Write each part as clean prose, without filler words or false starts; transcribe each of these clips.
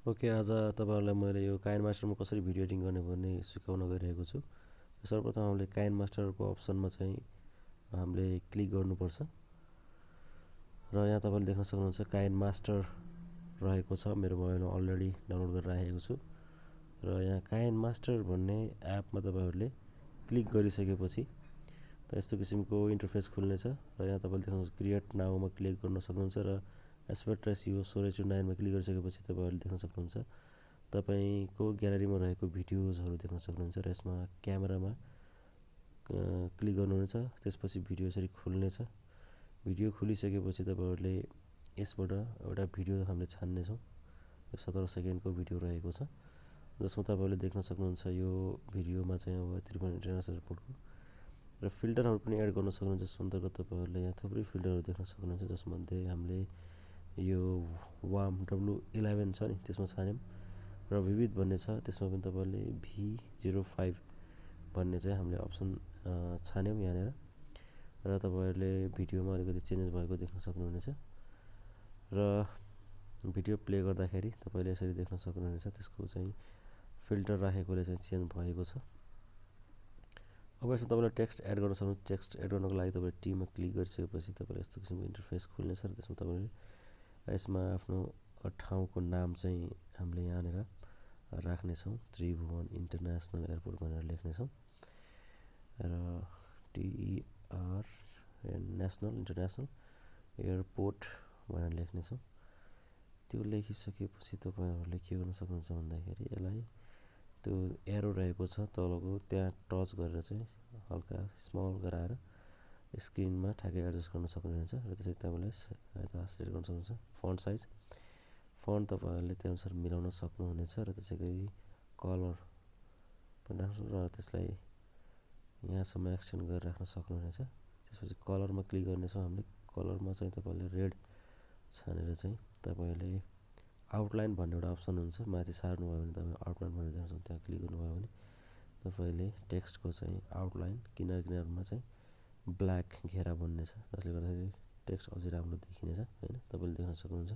Okay, आज तपाईहरुलाई मैले यो काइनमास्टरमा कसरी भिडियो एडिटिङ गर्ने भन्ने सिकाउन गइरहेको छु। सर्वप्रथम हामीले काइनमास्टरको अप्सनमा चाहिँ हामीले क्लिक गर्नुपर्छ र यहाँ तपाईले देख्न सक्नुहुन्छ काइनमास्टर रहेको छ। मेरो मोबाइलमा अलरेडी डाउनलोड गरेर राखेको छु र यहाँ काइनमास्टर भन्ने एपमा तपाईहरुले क्लिक गरिसकेपछि त यस्तो किसिमको इन्टरफेस खुल्नेछ र यहाँ तपाईले देख्नुहुन्छ क्रिएट नाउमा क्लिक गर्न सक्नुहुन्छ र एस्पेक्ट रेशियो 16:9 मा क्लिक गरिसकेपछि तपाईहरुले देख्न सक्नुहुन्छ तपाईको ग्यालरीमा रहेको भिडियोजहरु देख्न सक्नुहुन्छ र यसमा क्यामेरामा क्लिक गर्नुहुनेछ। त्यसपछि भिडियो यसरी खुल्नेछ। भिडियो खुलिसकेपछि तपाईहरुले यसबाट एउटा भिडियो हामीले छान्ने छौं। यो 17 सेकेन्डको भिडियो रहेको छ जसमा तपाईहरुले देख्न सक्नुहुन्छ यो भिडियोमा चाहिँ अब त्रिभुवन इन्टरनेशनल एयरपोर्टको र फिल्टरहरु पनि एड गर्न सक्नुहुन्छ। जस अन्तर्गत तपाईहरुले यहाँ थुप्रै फिल्टरहरु देख्न सक्नुहुन्छ जसमध्ये हामीले यो वाम W11 छ नि त्यसमा छान्यौं र विविध भन्ने छ त्यसमा पनि तपाईहरुले V05 भन्ने चाहिँ हामीले अप्सन छान्यौं यहाँनेर र तपाईहरुले भिडियोमा अलिकति चेन्जेस भएको देख्न सक्नुहुनेछ र भिडियो प्ले गर्दाखेरि तपाईले यसरी देख्न सक्नुहुनेछ त्यसको चाहिँ फिल्टर राखेकोले चाहिँ चेन्ज भएको छ। अब यसमा तपाईले टेक्स्ट एड गर्न सक्नुहुन्छ। टेक्स्ट एड गर्नको लागि तपाईले टी मा क्लिक गरिसकेपछि तपाईले यस्तो किसिमको इन्टरफेस खुल्नेछ र त्यसमा तपाईले यसमा आफ्नो ठाउँको नाम चाहिँ हामीले यहाँनेर राख्ने छौं। त्रिभुवन इन्टरनेशनल एयरपोर्ट भनेर लेख्ने छौं र TER नेशनल इन्टरनेशनल एयरपोर्ट भनेर लेख्ने छौं। त्यो लेखिसकेपछि तपाईहरुले के गर्न सक्नुहुन्छ भन्दाखेरि यसलाई त्यो एरो रहेको छ तलको त्यहाँ टच गरेर चाहिँ हल्का स्मल गराएर स्क्रिनमा ठ्याक्कै एडजस्ट गर्न सक्नुहुन्छ र त्यसै तपाईले यता सिलेक्ट गर्न सक्नुहुन्छ। फन्ट साइज फन्ट तपाईहरुले त्यो अनुसार मिलाउन सक्नुहुनेछ र त्यसैगरी कलर पनि राख्नु र त्यसलाई यहाँसम्म एक्सटेन्ड गरेर राख्न सक्नुहुनेछ। त्यसपछि कलरमा क्लिक गर्ने छौं हामीले। कलरमा चाहिँ तपाईले रेड छानेर चाहिँ तपाईले आउटलाइन भन्ने एउटा अप्सन हुन्छ। माथि सार्नु भयो भने तपाई आउटलाइन भनेर देख्न सक्नुहुन्छ। त्यहाँ क्लिक गर्नुभयो भने तपाईले टेक्स्टको चाहिँ आउटलाइन किनारमा चाहिँ ब्ल्याक घेरा बन्नेछ जसले गर्दाखेरि टेक्स्ट अझै राम्रो देखिनेछ हैन। तपाईले देख्न सक्नुहुन्छ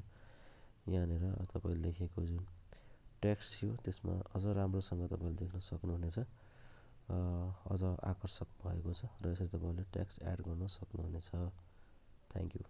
यहाँनेर तपाईले लेखेको जुन टेक्स्ट थियो त्यसमा अझ राम्रोसँग तपाईले देख्न सक्नुहुनेछ। अझ आकर्षक भएको छ र यसरी तपाईले टेक्स्ट एड गर्न सक्नुहुनेछ। Thank you.